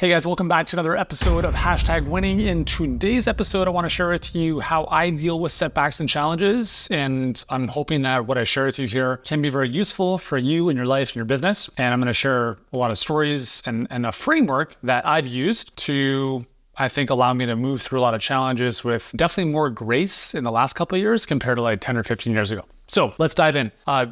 Hey guys, welcome back to another episode of #winning. In today's episode, I want to share with you how I deal with setbacks and challenges. And I'm hoping that what I share with you here can be very useful for you in your life and your business. And I'm going to share a lot of stories and a framework that I've used to, I think, allow me to move through a lot of challenges with definitely more grace in the last couple of years compared to like 10 or 15 years ago. So let's dive in.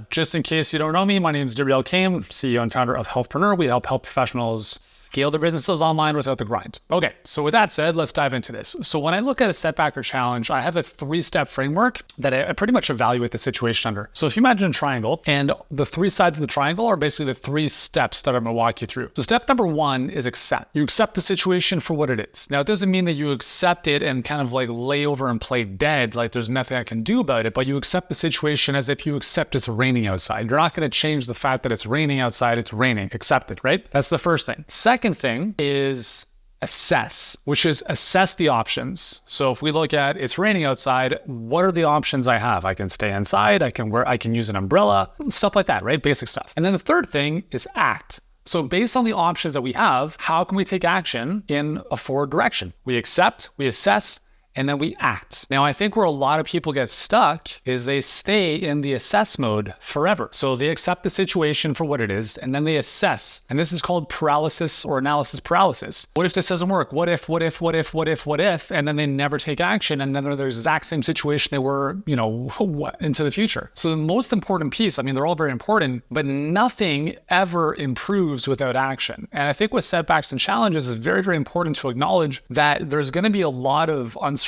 Just in case you don't know me, my name is Yuri Elkaim, CEO and founder of Healthpreneur. We help health professionals scale their businesses online without the grind. Okay, so with that said, let's dive into this. So when I look at a setback or challenge, I have a 3-step framework that I pretty much evaluate the situation under. So if you imagine a triangle, and the 3 sides of the triangle are basically the 3 steps that I'm gonna walk you through. So step number 1 is accept. You accept the situation for what it is. Now, it doesn't mean that you accept it and kind of like lay over and play dead, like there's nothing I can do about it, but you accept the situation as if you accept it's raining outside. You're not going to change the fact that it's raining outside. It's raining. Accept it, right? That's the first thing. Second thing is assess, which is assess the options. So if we look at it's raining outside, what are the options I have? I can stay inside. I can use an umbrella, stuff like that, right? Basic stuff. And then the third thing is act. So based on the options that we have, how can we take action in a forward direction? We accept, we assess, and then we act. Now, I think where a lot of people get stuck is they stay in the assess mode forever. So they accept the situation for what it is, and then they assess. And this is called paralysis or analysis paralysis. What if this doesn't work? What if? And then they never take action, and then they're the exact same situation they were, into the future. So the most important piece, they're all very important, but nothing ever improves without action. And I think with setbacks and challenges, it's very, very important to acknowledge that there's going to be a lot of uncertainty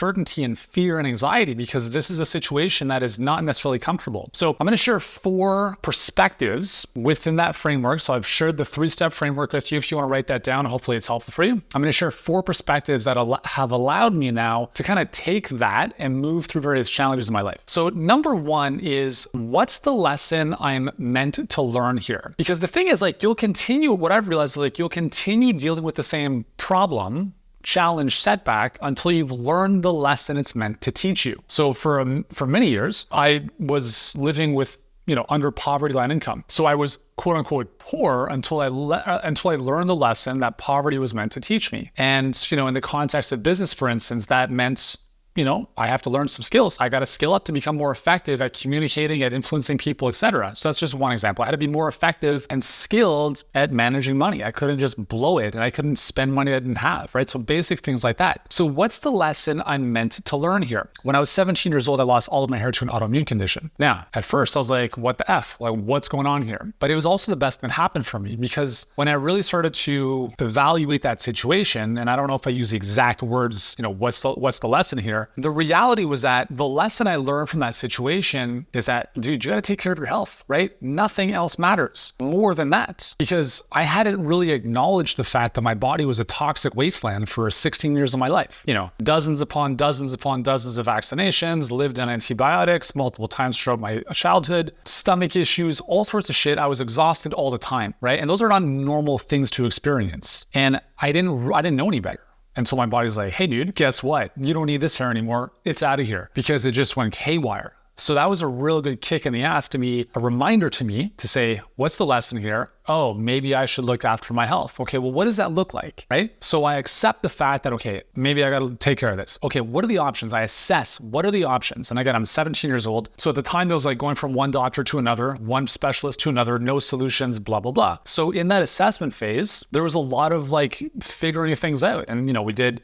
and fear and anxiety because this is a situation that is not necessarily comfortable. So I'm going to share 4 perspectives within that framework. So I've shared the 3-step framework with you. If you want to write that down, hopefully it's helpful for you. I'm going to share 4 perspectives that have allowed me now to kind of take that and move through various challenges in my life. So number 1 is, what's the lesson I'm meant to learn here? Because the thing is, you'll continue, what I've realized is you'll continue dealing with the same problem, challenge, setback until you've learned the lesson it's meant to teach you. So for many years, I was living with, under poverty line income. So I was quote unquote poor until I learned the lesson that poverty was meant to teach me. And, in the context of business, for instance, that meant I have to learn some skills. I got to skill up to become more effective at communicating, at influencing people, etc. So that's just one example. I had to be more effective and skilled at managing money. I couldn't just blow it and I couldn't spend money I didn't have, right? So basic things like that. So what's the lesson I'm meant to learn here? When I was 17 years old, I lost all of my hair to an autoimmune condition. Now, at first I was like, what the F? What's going on here? But it was also the best that happened for me because when I really started to evaluate that situation, and I don't know if I use the exact words, what's the lesson here? The reality was that the lesson I learned from that situation is that, dude, you got to take care of your health, right? Nothing else matters more than that, because I hadn't really acknowledged the fact that my body was a toxic wasteland for 16 years of my life. Dozens upon dozens of vaccinations, lived on antibiotics multiple times throughout my childhood, stomach issues, all sorts of shit. I was exhausted all the time, right? And those are not normal things to experience. And I didn't know any better. And so my body's like, hey dude, guess what? You don't need this hair anymore. It's out of here, because it just went haywire. So that was a real good kick in the ass to me, a reminder to me to say, what's the lesson here? Oh, maybe I should look after my health. Okay, well, what does that look like, right? So I accept the fact that, okay, maybe I got to take care of this. Okay, what are the options? I assess, what are the options? And again, I'm 17 years old. So at the time, it was like going from one doctor to another, one specialist to another, no solutions, blah, blah, blah. So in that assessment phase, there was a lot of figuring things out. And, we did,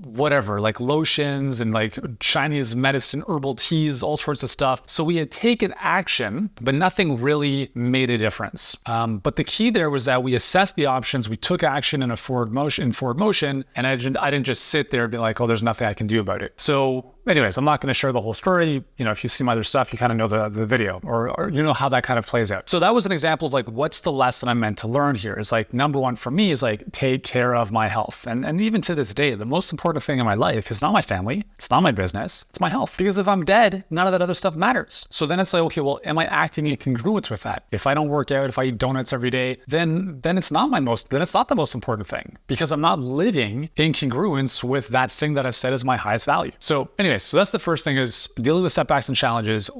whatever, lotions and Chinese medicine, herbal teas, all sorts of stuff. So we had taken action, but nothing really made a difference. But the key there was that we assessed the options, we took action in forward motion, and I didn't just sit there and be like, oh, there's nothing I can do about it. So anyways, I'm not going to share the whole story. If you see my other stuff, you kind of know the video or you know how that kind of plays out. So that was an example of what's the lesson I'm meant to learn here is number 1 for me is take care of my health. And even to this day, the most important thing in my life is not my family. It's not my business. It's my health. Because if I'm dead, none of that other stuff matters. So then it's okay, well, am I acting in congruence with that? If I don't work out, if I eat donuts every day, then it's not the most important thing, because I'm not living in congruence with that thing that I've said is my highest value. So anyways, so that's the first thing, is dealing with setbacks and challenges.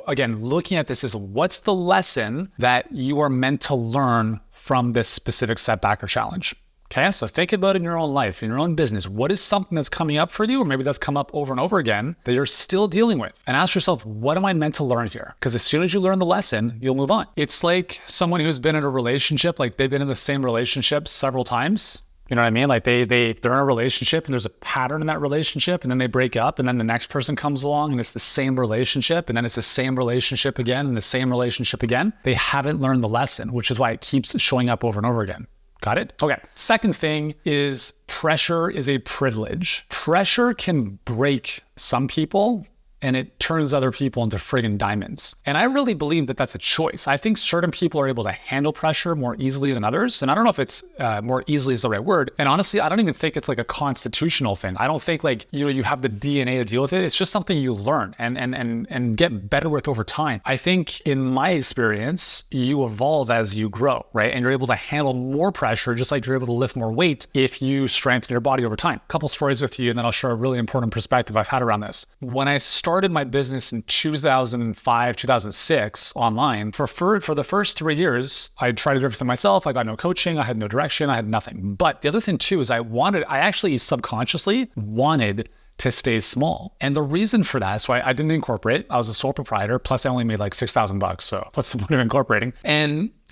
Again, looking at this is, what's the lesson that you are meant to learn from this specific setback or challenge? Okay, so think about it in your own life, in your own business. What is something that's coming up for you, or maybe that's come up over and over again that you're still dealing with? And ask yourself, what am I meant to learn here? Because as soon as you learn the lesson, you'll move on. It's like someone who's been in a relationship, like they've been in the same relationship several times. You know what I mean? Like they're in a relationship and there's a pattern in that relationship, and then they break up, and then the next person comes along and it's the same relationship, and then it's the same relationship again and the same relationship again. They haven't learned the lesson, which is why it keeps showing up over and over again. Got it? Okay. Second thing is pressure is a privilege. Pressure can break some people, and it turns other people into friggin' diamonds. And I really believe that that's a choice. I think certain people are able to handle pressure more easily than others. And I don't know if it's more easily is the right word. And honestly, I don't even think it's like a constitutional thing. I don't think like, you have the DNA to deal with it. It's just something you learn and get better with over time. I think in my experience, you evolve as you grow, right? And you're able to handle more pressure, just like you're able to lift more weight if you strengthen your body over time. A couple stories with you, and then I'll share a really important perspective I've had around this. When I started my business in 2005, 2006 online, for the first 3 years, I tried to do everything myself. I got no coaching. I had no direction. I had nothing. But the other thing too is I actually subconsciously wanted to stay small. And the reason for that, so I didn't incorporate. I was a sole proprietor. Plus I only made like $6,000. So what's the point of incorporating?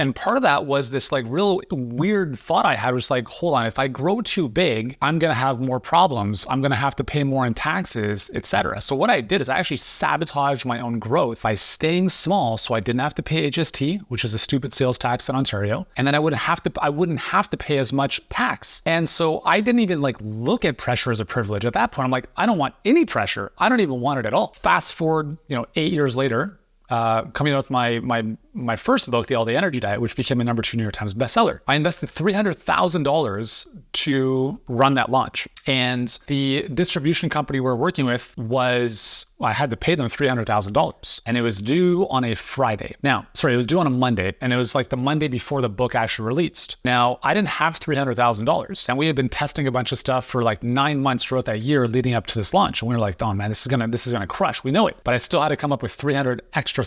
And part of that was this like real weird thought I had was like, hold on, if I grow too big, I'm going to have more problems. I'm going to have to pay more in taxes, etc. So what I did is I actually sabotaged my own growth by staying small. So I didn't have to pay HST, which is a stupid sales tax in Ontario. And then I wouldn't have to pay as much tax. And so I didn't even like look at pressure as a privilege. At that point, I'm like, I don't want any pressure. I don't even want it at all. Fast forward, 8 years later, coming out with my first book, The All Day Energy Diet, which became a #2 New York Times bestseller. I invested $300,000 to run that launch. And the distribution company we're working with I had to pay them $300,000, and it was due on a Friday. It was due on a Monday, and it was like the Monday before the book actually released. Now, I didn't have $300,000, and we had been testing a bunch of stuff for like 9 months throughout that year leading up to this launch. And we were like, oh man, this is gonna crush. We know it. But I still had to come up with $300,000 extra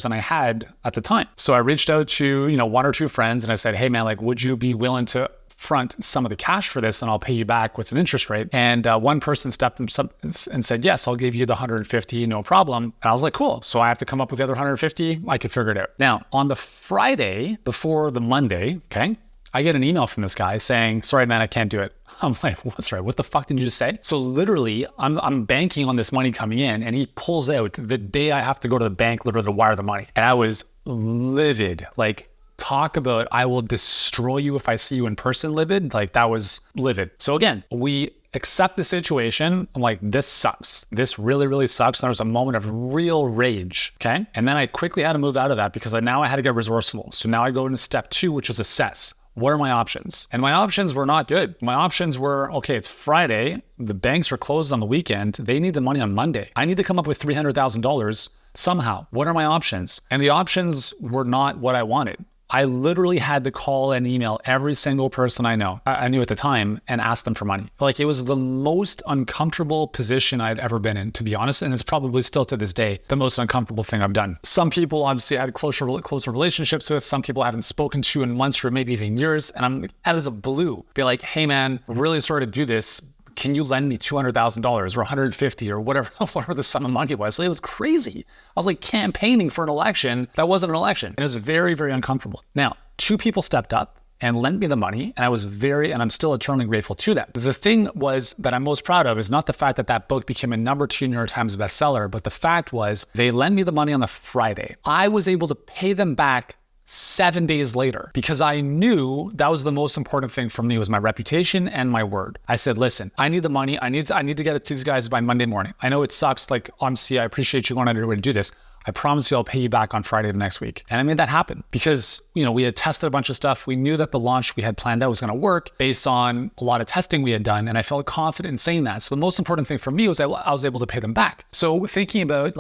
than I had at the time. So I reached out to, one or two friends, and I said, hey man, like, would you be willing to front some of the cash for this, and I'll pay you back with an interest rate? And one person stepped up and said, yes, I'll give you the $150, no problem. And I was like, cool. So I have to come up with the other $150. I could figure it out. Now, on the Friday before the Monday, okay, I get an email from this guy saying, sorry, man, I can't do it. I'm like, sorry, what the fuck did you just say? So literally, I'm banking on this money coming in, and he pulls out the day I have to go to the bank, literally to wire the money. And I was livid. Like, talk about, I will destroy you if I see you in person, livid. Like, that was livid. So again, we accept the situation. I'm like, this sucks. This really, really sucks. And there was a moment of real rage. Okay. And then I quickly had to move out of that because now I had to get resourceful. So now I go into step 2, which is assess. What are my options? And my options were not good. My options were, okay, it's Friday. The banks are closed on the weekend. They need the money on Monday. I need to come up with $300,000 somehow. What are my options? And the options were not what I wanted. I literally had to call and email every single person I knew at the time, and ask them for money. Like, it was the most uncomfortable position I'd ever been in, to be honest. And it's probably still to this day, the most uncomfortable thing I've done. Some people obviously I had closer relationships with. Some people I haven't spoken to in months or maybe even years. And I'm out of the blue, be like, hey man, really sorry to do this. Can you lend me $200,000 or $150 or whatever the sum of money was? Like, it was crazy. I was like campaigning for an election that wasn't an election. And it was very, very uncomfortable. Now, 2 people stepped up and lent me the money, and I'm still eternally grateful to them. The thing that I'm most proud of is not the fact that book became a #2 New York Times bestseller, but the fact was they lent me the money on a Friday. I was able to pay them back 7 days later, because I knew that was the most important thing for me, was my reputation and my word. I said, listen, I need the money. I need to get it to these guys by Monday morning. I know it sucks. Like, obviously, I appreciate you going out of your way to do this. I promise you I'll pay you back on Friday of next week. And I made that happen because, we had tested a bunch of stuff. We knew that the launch we had planned out was going to work based on a lot of testing we had done. And I felt confident in saying that. So the most important thing for me was I was able to pay them back. So thinking about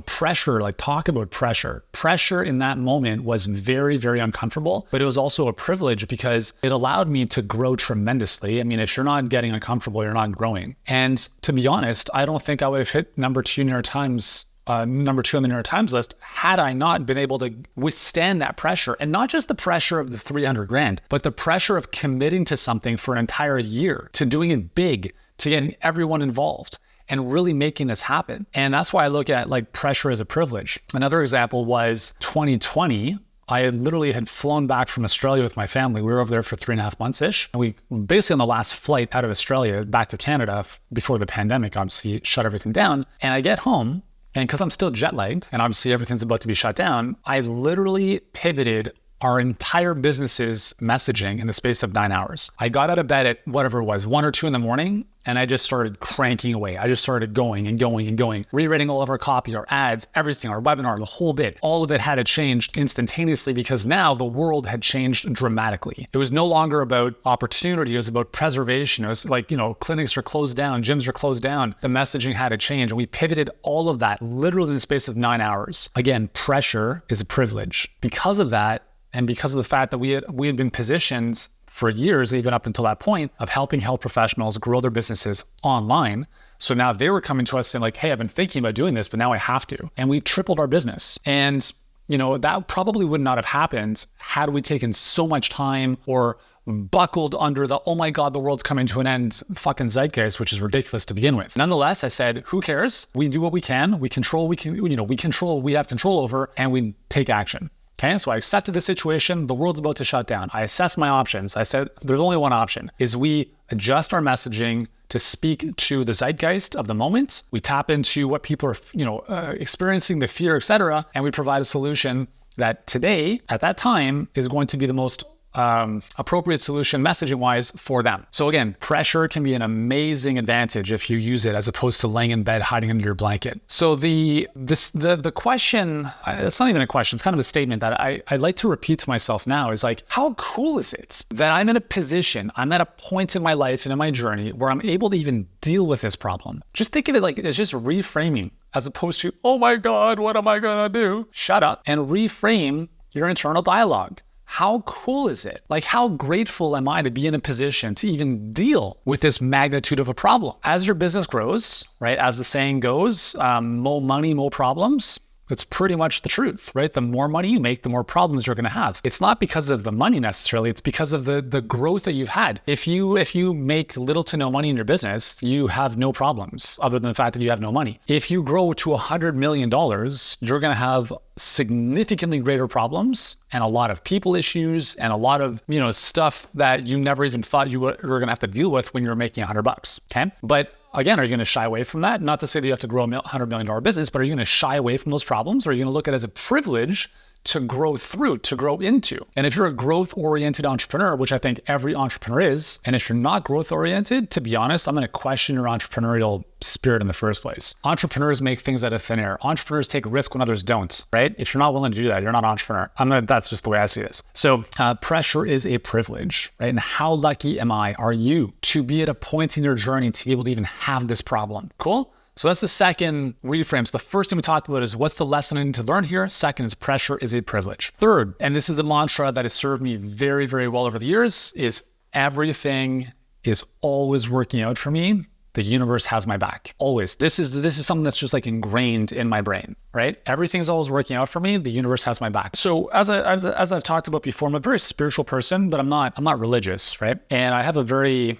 pressure, talk about pressure. Pressure in that moment was very, very uncomfortable, but it was also a privilege because it allowed me to grow tremendously. I mean, if you're not getting uncomfortable, you're not growing. And to be honest, I don't think I would have hit #2 New York Times number 2 on the New York Times list, had I not been able to withstand that pressure, and not just the pressure of the 300 grand, but the pressure of committing to something for an entire year, to doing it big, to getting everyone involved and really making this happen. And that's why I look at like pressure as a privilege. Another example was 2020. I literally had flown back from Australia with my family. We were over there for 3.5 months-ish. And we basically on the last flight out of Australia back to Canada before the pandemic, obviously shut everything down. And I get home, and because I'm still jet lagged and obviously everything's about to be shut down, I literally pivoted our entire business's messaging in the space of 9 hours. I got out of bed at whatever it was, 1 or 2 in the morning, and I just started cranking away. I just started going and going and going, rewriting all of our copy, our ads, everything, our webinar, the whole bit. All of it had to change instantaneously because now the world had changed dramatically. It was no longer about opportunity. It was about preservation. It was like, clinics are closed down, gyms are closed down. The messaging had to change. And we pivoted all of that literally in the space of 9 hours. Again, pressure is a privilege. Because of that, and because of the fact that we had been positioned for years, even up until that point, of helping health professionals grow their businesses online. So now they were coming to us saying like, hey, I've been thinking about doing this, but now I have to. And we tripled our business. And that probably would not have happened had we taken so much time or buckled under the, oh my God, the world's coming to an end fucking zeitgeist, which is ridiculous to begin with. Nonetheless, I said, who cares? We do what we can. We control, we have control over, and we take action. Okay, so I accepted the situation. The world's about to shut down. I assessed my options. I said, there's only one option, is we adjust our messaging to speak to the zeitgeist of the moment. We tap into what people are, experiencing, the fear, etc., and we provide a solution that today, at that time, is going to be the most appropriate solution messaging-wise for them. So again, pressure can be an amazing advantage if you use it as opposed to laying in bed hiding under your blanket. So the question, it's not even a question, it's kind of a statement that I like to repeat to myself now is like, how cool is it that I'm in a position, I'm at a point in my life and in my journey where I'm able to even deal with this problem? Just think of it like it's just reframing as opposed to, oh my God, what am I gonna do? Shut up and reframe your internal dialogue. How cool is it? Like, how grateful am I to be in a position to even deal with this magnitude of a problem? As your business grows, right, as the saying goes, more money, more problems. It's pretty much the truth, right? The more money you make, the more problems you're going to have. It's not because of the money necessarily. It's because of the growth that you've had. If you make little to no money in your business, you have no problems other than the fact that you have no money. If you grow to $100 million, you're going to have significantly greater problems and a lot of people issues and a lot of, stuff that you never even thought you were going to have to deal with when you're making $100. Okay. But again, are you going to shy away from that? Not to say that you have to grow a $100 million business, but are you going to shy away from those problems? Or are you going to look at it as a privilege to grow through, to grow into? And if you're a growth-oriented entrepreneur, which I think every entrepreneur is, and if you're not growth-oriented, to be honest, I'm going to question your entrepreneurial spirit in the first place. Entrepreneurs make things out of thin air. Entrepreneurs take risk when others don't, right? If you're not willing to do that, you're not an entrepreneur. That's just the way I see this. So pressure is a privilege, right? And how lucky are you to be at a point in your journey to be able to even have this problem? Cool? So that's the second reframe. So the first thing we talked about is what's the lesson I need to learn here? Second is pressure is a privilege. Third, and this is a mantra that has served me very, very well over the years, is everything is always working out for me. The universe has my back. Always. This is something that's just like ingrained in my brain, right? Everything's always working out for me. The universe has my back. So as I've talked about before, I'm a very spiritual person, but I'm not religious, right? And I have a very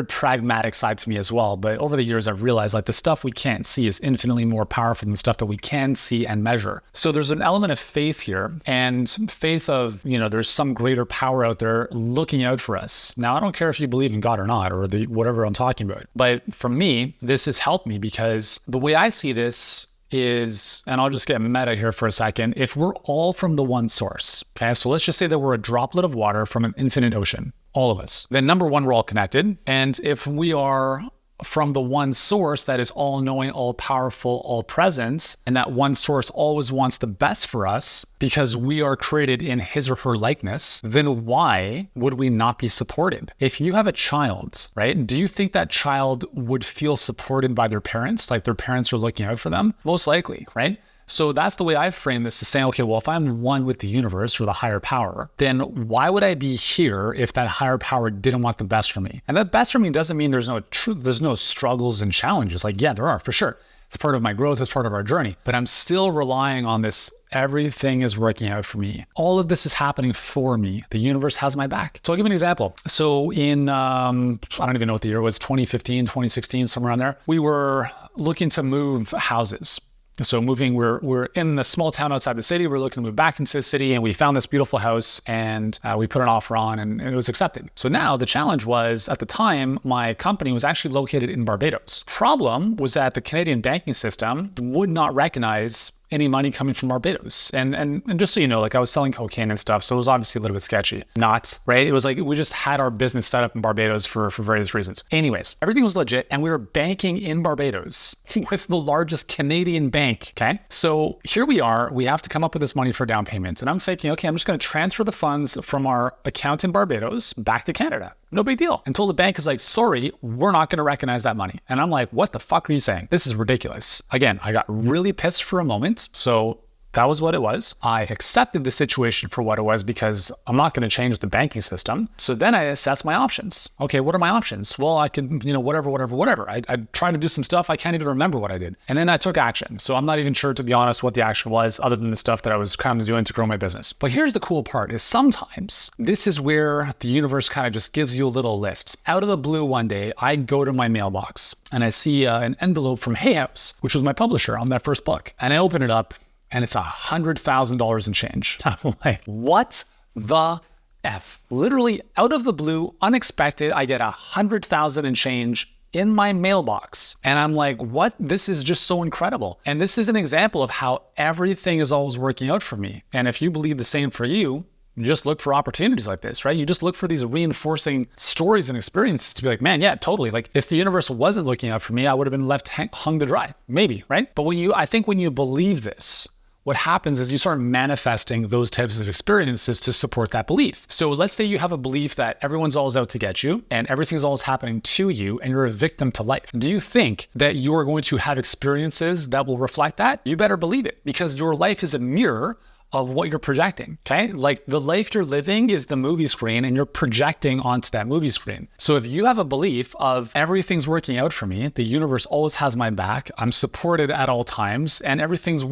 pragmatic side to me as well. But over the years, I've realized like the stuff we can't see is infinitely more powerful than the stuff that we can see and measure. So there's an element of faith here, and faith of, there's some greater power out there looking out for us. Now, I don't care if you believe in God or not, or whatever I'm talking about. But for me, this has helped me because the way I see this is, and I'll just get meta here for a second, if we're all from the one source, okay? So let's just say that we're a droplet of water from an infinite ocean. All of us. Then number one, we're all connected. And if we are from the one source that is all knowing, all powerful, all present, and that one source always wants the best for us because we are created in his or her likeness, then why would we not be supported? If you have a child, right, do you think that child would feel supported by their parents? Like their parents are looking out for them? Most likely, right? So that's the way I frame this, to say, okay, well, if I'm one with the universe or the higher power, then why would I be here if that higher power didn't want the best for me? And that best for me doesn't mean there's no struggles and challenges. Like, yeah, there are for sure. It's part of my growth. It's part of our journey. But I'm still relying on this. Everything is working out for me. All of this is happening for me. The universe has my back. So I'll give you an example. So in, I don't even know what the year was, 2015, 2016, somewhere around there, we were looking to move houses. So we're in a small town outside the city. We're looking to move back into the city, and we found this beautiful house, and we put an offer on, and it was accepted. So now the challenge was, at the time, my company was actually located in Barbados. Problem was that the Canadian banking system would not recognize any money coming from Barbados. And just so you know, like I was selling cocaine and stuff, so it was obviously a little bit sketchy. Not, right? It was like we just had our business set up in Barbados for various reasons. Anyways, everything was legit, and we were banking in Barbados with the largest Canadian bank, okay? So here we are, we have to come up with this money for down payments. And I'm thinking, okay, I'm just gonna transfer the funds from our account in Barbados back to Canada. No big deal. Until the bank is like, sorry, we're not going to recognize that money. And I'm like, what the fuck are you saying? This is ridiculous. Again, I got really pissed for a moment. So that was what it was. I accepted the situation for what it was because I'm not going to change the banking system. So then I assessed my options. Okay, what are my options? Well, I could, whatever. I tried to do some stuff. I can't even remember what I did. And then I took action. So I'm not even sure, to be honest, what the action was other than the stuff that I was kind of doing to grow my business. But here's the cool part is sometimes this is where the universe kind of just gives you a little lift. Out of the blue one day, I go to my mailbox and I see an envelope from Hay House, which was my publisher on that first book. And I open it up, and it's $100,000 in change. I'm like, what the F? Literally out of the blue, unexpected, I get $100,000 in change in my mailbox. And I'm like, what? This is just so incredible. And this is an example of how everything is always working out for me. And if you believe the same for you, you just look for opportunities like this, right? You just look for these reinforcing stories and experiences to be like, man, yeah, totally. Like if the universe wasn't looking out for me, I would have been left hung to dry, maybe, right? But I think when you believe this, what happens is you start manifesting those types of experiences to support that belief. So let's say you have a belief that everyone's always out to get you and everything's always happening to you and you're a victim to life. Do you think that you're going to have experiences that will reflect that? You better believe it, because your life is a mirror of what you're projecting, okay? Like the life you're living is the movie screen and you're projecting onto that movie screen. So if you have a belief of everything's working out for me, the universe always has my back, I'm supported at all times, and everything's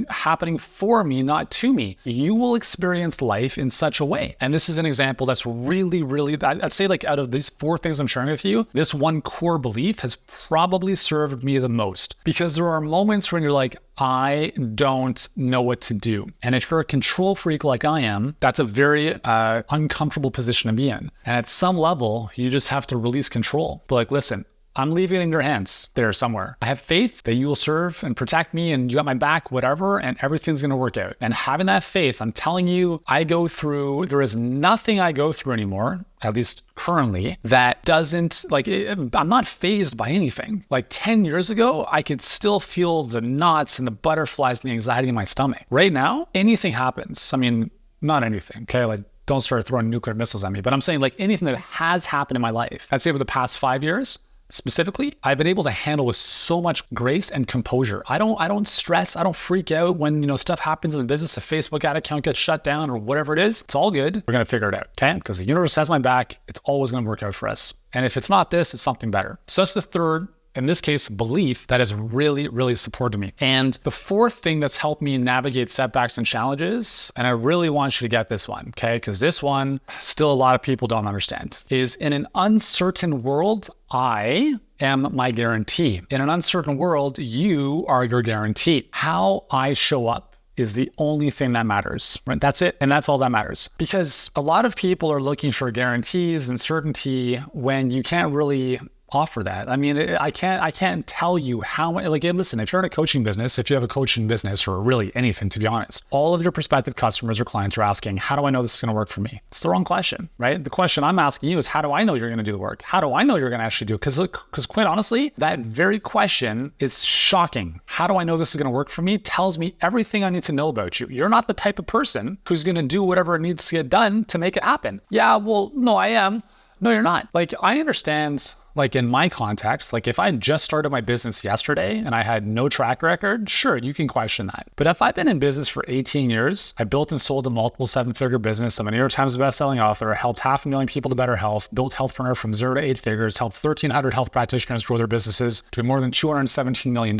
happening for me, not to me, you will experience life in such a way. And this is an example that's really, I'd say like out of these 4 things I'm sharing with you, this one core belief has probably served me the most, because there are moments when you're like, I don't know what to do. And if you're a control freak like I am, that's a very uncomfortable position to be in. And at some level, you just have to release control. But like, listen, I'm leaving it in your hands there somewhere. I have faith that you will serve and protect me and you got my back, whatever, and everything's going to work out. And having that faith, I'm telling you, there is nothing I go through anymore, at least currently, that doesn't, I'm not fazed by anything. Like 10 years ago, I could still feel the knots and the butterflies and the anxiety in my stomach. Right now, anything happens. I mean, not anything, okay? Like, don't start throwing nuclear missiles at me, but I'm saying like anything that has happened in my life, I'd say over the past 5 years, specifically, I've been able to handle with so much grace and composure. I don't stress, I don't freak out when, stuff happens in the business, a Facebook ad account gets shut down or whatever it is. It's all good. We're going to figure it out, okay? Because the universe has my back. It's always going to work out for us. And if it's not this, it's something better. So that's the third, in this case, belief that has really supported me. And the 4th thing that's helped me navigate setbacks and challenges, and I really want you to get this one, okay? Because this one, still a lot of people don't understand, is in an uncertain world, I am my guarantee. In an uncertain world, you are your guarantee. How I show up is the only thing that matters, right? That's it. And that's all that matters. Because a lot of people are looking for guarantees and certainty when you can't really offer that. I mean, I can't tell you how much, listen, if you're in a coaching business, if you have a coaching business or really anything, to be honest, all of your prospective customers or clients are asking, how do I know this is going to work for me? It's the wrong question, right? The question I'm asking you is, how do I know you're going to do the work? How do I know you're going to actually do it? Because quite honestly, that very question is shocking. How do I know this is going to work for me? Tells me everything I need to know about you. You're not the type of person who's going to do whatever it needs to get done to make it happen. Yeah, well, no, I am. No, you're not. Like, I understand, like in my context, like if I just started my business yesterday and I had no track record, sure, you can question that. But if I've been in business for 18 years, I built and sold a multiple 7-figure business. I'm a New York Times bestselling author, helped 500,000 people to better health, built Healthpreneur from 0 to 8 figures, helped 1,300 health practitioners grow their businesses to more than $217 million.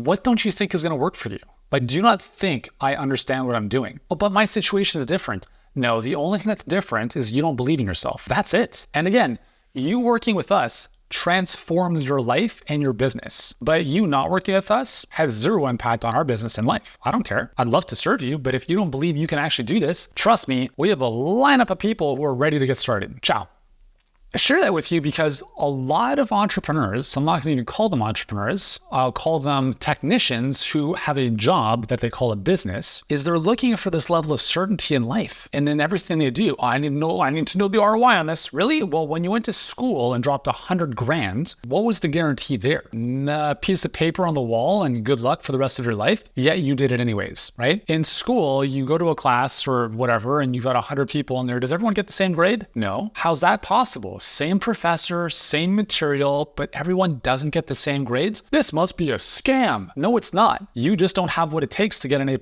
What don't you think is going to work for you? Like, do you not think I understand what I'm doing? Oh, but my situation is different. No, the only thing that's different is you don't believe in yourself. That's it. And again, you working with us transforms your life and your business. But you not working with us has zero impact on our business and life. I don't care. I'd love to serve you, but if you don't believe you can actually do this, trust me, we have a lineup of people who are ready to get started. Ciao. I share that with you because a lot of entrepreneurs, I'm not going to even call them entrepreneurs, I'll call them technicians who have a job that they call a business, is they're looking for this level of certainty in life. And in everything they do, I need to know the ROI on this. Really? Well, when you went to school and dropped 100 grand, what was the guarantee there? A piece of paper on the wall and good luck for the rest of your life? Yet you did it anyways, right? In school, you go to a class or whatever, and you've got 100 people in there. Does everyone get the same grade? No. How's that possible? Same professor, same material, but everyone doesn't get the same grades? This must be a scam. No, it's not. You just don't have what it takes to get an A+.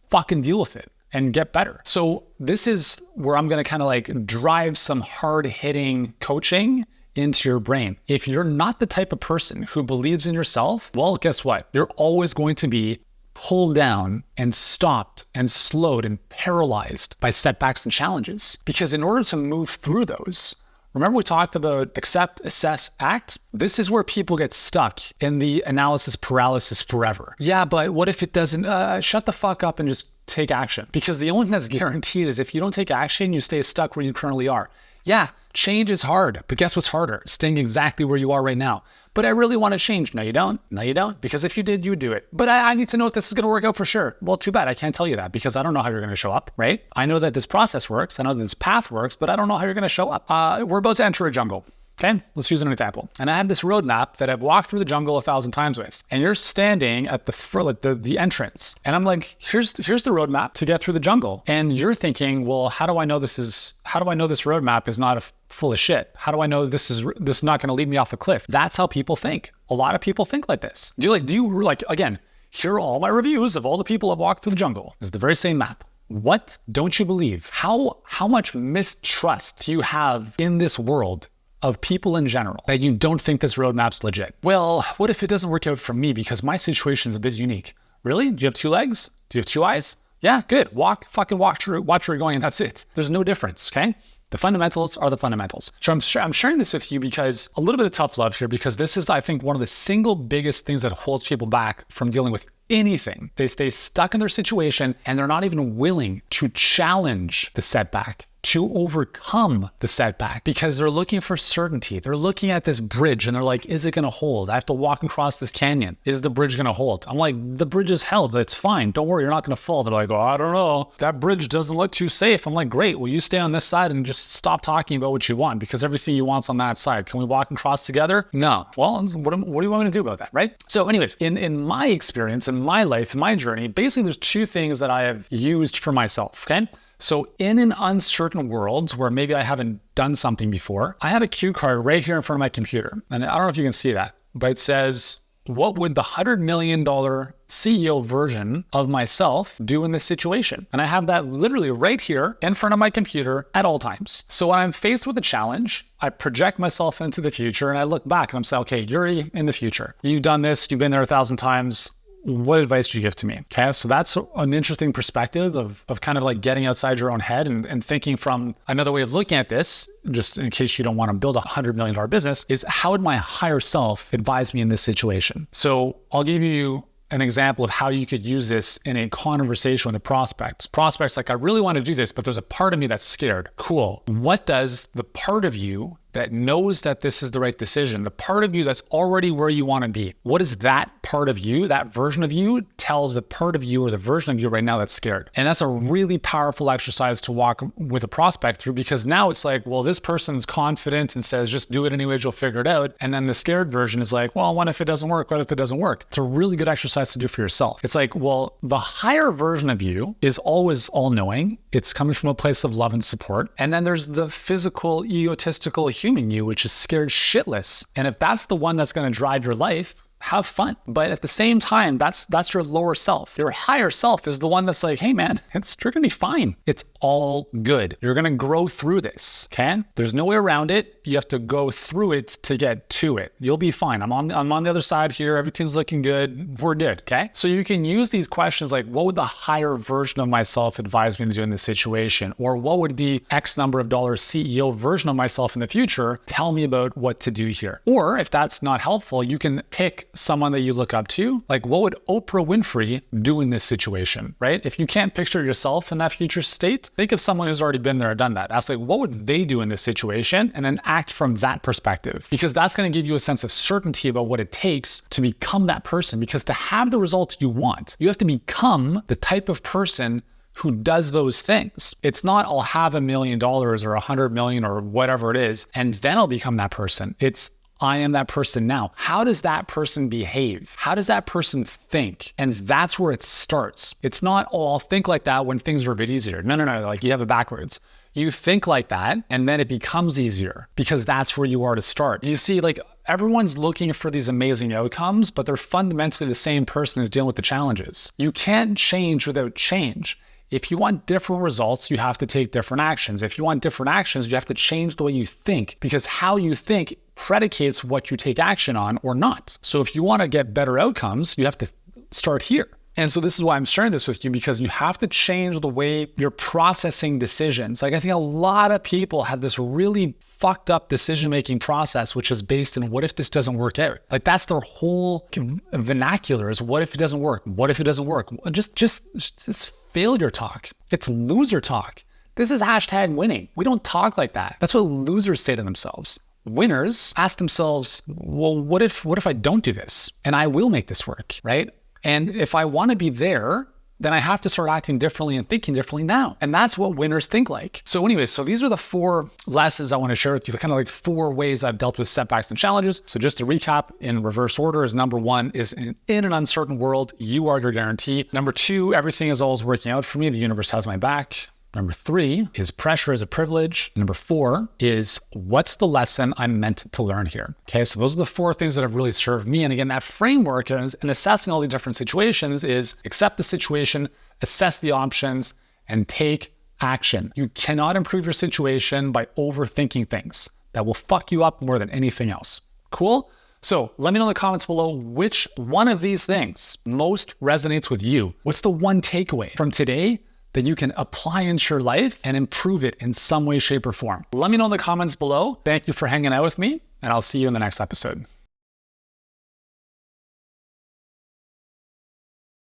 Fucking deal with it and get better. So this is where I'm going to kind of like drive some hard-hitting coaching into your brain. If you're not the type of person who believes in yourself, well, guess what? You're always going to be pulled down and stopped and slowed and paralyzed by setbacks and challenges. Because in order to move through those, remember we talked about accept, assess, act? This is where people get stuck in the analysis paralysis forever. Yeah, but what if it doesn't? Shut the fuck up and just take action. Because the only thing that's guaranteed is if you don't take action, you stay stuck where you currently are. Yeah, change is hard, but guess what's harder? Staying exactly where you are right now. But I really want to change. No, you don't. No, you don't. Because if you did, you would do it. But I need to know if this is going to work out for sure. Well, too bad. I can't tell you that because I don't know how you're going to show up, right? I know that this process works. I know that this path works, but I don't know how you're going to show up. We're about to enter a jungle. Okay, let's use an example. And I have this roadmap that I've walked through the jungle 1,000 times with. And you're standing at the entrance. And I'm like, here's the roadmap to get through the jungle. And you're thinking, well, how do I know this roadmap is not full of shit? How do I know this is not going to lead me off a cliff? That's how people think. A lot of people think like this. Again, here are all my reviews of all the people I've walked through the jungle. It's the very same map. What don't you believe? How much mistrust do you have in this world of people in general that you don't think this roadmap's legit? Well, what if it doesn't work out for me because my situation is a bit unique? Really? Do you have 2 legs? Do you have 2 eyes? Yeah, good. Fucking watch where you're going and that's it. There's no difference, okay? The fundamentals are the fundamentals. So I'm sharing this with you because a little bit of tough love here because this is, I think, one of the single biggest things that holds people back from dealing with anything. They stay stuck in their situation and they're not even willing to challenge the setback, to overcome the setback because they're looking for certainty. They're looking at this bridge and they're like, is it going to hold? I have to walk across this canyon. Is the bridge going to hold? I'm like, the bridge is held. It's fine. Don't worry. You're not going to fall. They're like, oh, I don't know. That bridge doesn't look too safe. I'm like, great. Well, you stay on this side and just stop talking about what you want because everything you want's on that side. Can we walk across together? No. Well, what do you want me to do about that? Right? So anyways, in my experience, in my life, in my journey, basically there's 2 things that I have used for myself. Okay. So in an uncertain world where maybe I haven't done something before, I have a cue card right here in front of my computer. And I don't know if you can see that, but it says, what would the $100 million CEO version of myself do in this situation? And I have that literally right here in front of my computer at all times. So when I'm faced with a challenge, I project myself into the future and I look back and I'm saying, okay, Yuri, in the future, you've done this, you've been there 1,000 times. What advice do you give to me? Okay, so that's an interesting perspective of kind of like getting outside your own head and thinking from another way of looking at this, just in case you don't want to build a $100 million business, is how would my higher self advise me in this situation? So I'll give you an example of how you could use this in a conversation with a prospect. Prospect's like, I really want to do this, but there's a part of me that's scared. Cool. What does the part of you that knows that this is the right decision, the part of you that's already where you want to be, what does that part of you, that version of you, tells the part of you or the version of you right now that's scared. And that's a really powerful exercise to walk with a prospect through, because now it's like, well, this person's confident and says, just do it anyways, you'll figure it out. And then the scared version is like, well, what if it doesn't work? What if it doesn't work? It's a really good exercise to do for yourself. It's like, well, the higher version of you is always all-knowing. It's coming from a place of love and support. And then there's the physical, egotistical human you, which is scared shitless. And if that's the one that's going to drive your life, have fun. But at the same time, that's your lower self. Your higher self is the one that's like, hey man, you're gonna be fine. It's all good. You're gonna grow through this, okay? There's no way around it. You have to go through it to get to it. You'll be fine. I'm on the other side here. Everything's looking good. We're good, okay? So you can use these questions like, what would the higher version of myself advise me to do in this situation? Or what would the X number of dollars CEO version of myself in the future tell me about what to do here? Or if that's not helpful, you can pick someone that you look up to. Like, what would Oprah Winfrey do in this situation, right? If you can't picture yourself in that future state, think of someone who's already been there or done that. Ask like, what would they do in this situation? And then act from that perspective, because that's going to give you a sense of certainty about what it takes to become that person. Because to have the results you want, you have to become the type of person who does those things. It's not, I'll have $1 million or 100 million or whatever it is, and then I'll become that person. It's, I am that person now. How does that person behave? How does that person think? And that's where it starts. It's not, oh, I'll think like that when things are a bit easier. No, like you have it backwards. You think like that, and then it becomes easier, because that's where you are to start. You see, like, everyone's looking for these amazing outcomes, but they're fundamentally the same person who's dealing with the challenges. You can't change without change. If you want different results, you have to take different actions. If you want different actions, you have to change the way you think, because how you think predicates what you take action on or not. So if you want to get better outcomes, you have to start here. And so this is why I'm sharing this with you, because you have to change the way you're processing decisions. Like, I think a lot of people have this really fucked up decision-making process, which is based in what if this doesn't work out? Like, that's their whole vernacular is what if it doesn't work? What if it doesn't work? Just failure talk. It's loser talk. This is hashtag winning. We don't talk like that. That's what losers say to themselves. Winners ask themselves, well, what if I don't do this? And I will make this work, right? And if I want to be there, then I have to start acting differently and thinking differently now. And that's what winners think like. So anyways, so these are the 4 lessons I want to share with you, kind of like 4 ways I've dealt with setbacks and challenges. So just to recap in reverse order is number 1 is in an uncertain world, you are your guarantee. Number 2, everything is always working out for me. The universe has my back. Number 3 is pressure is a privilege. Number 4 is what's the lesson I'm meant to learn here? Okay, so those are the 4 things that have really served me. And again, that framework is in assessing all these different situations is accept the situation, assess the options, and take action. You cannot improve your situation by overthinking things. That will fuck you up more than anything else. Cool? So let me know in the comments below which one of these things most resonates with you. What's the one takeaway from today that you can apply into your life and improve it in some way, shape, or form? Let me know in the comments below. Thank you for hanging out with me, and I'll see you in the next episode.